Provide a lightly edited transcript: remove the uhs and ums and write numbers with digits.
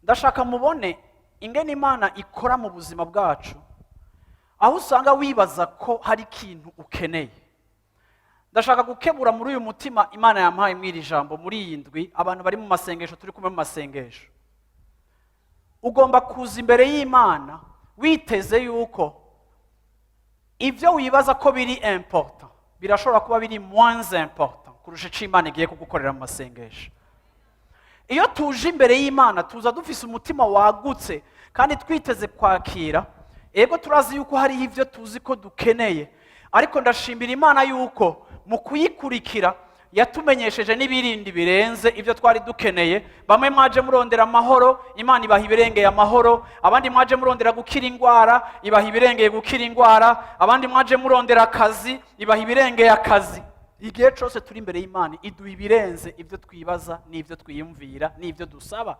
ndashaka mubone ingene Imana ikora mu buzima bwacu, aho usanga wibaza ko hari ikintu ukeneye. ndashaka gukebura muri uyu mutima Imana yampaye mw'iri jambo muri iyi ndwi, abantu bari mu masengesho, turi kumwe mu masengesho. Ugomba kuza imbere y'Imana witeze yuko ivyo wibaza ko biri important birashobora kuba biri moins important kurusha ico Imana igiye kugukorera mu masengesho. Iyo tuje imbere y'Imana tuza dufise umutima wagutse kandi twiteze kwakira. Ego turazi yuko hari ivyo tuzi ko dukeneye, ariko ndashimira Imana yuko mu kuyikurikira yatumenyesheje n'ibirindi birenze ivyo twari dukeneye. Bamwe mwaje murondera amahoro, Imana ibaha ibirengeye amahoro. Abandi mwaje murondera gukira ingwara, ibaha ibirengeye gukira ingwara. Abandi mwaje murondera akazi, ibaha ibirengeye akazi. Igihe cose turi imbere y'Imana iduha ibirenze ivyo twibaza n'ivyo twiyumvira n'ivyo dusaba.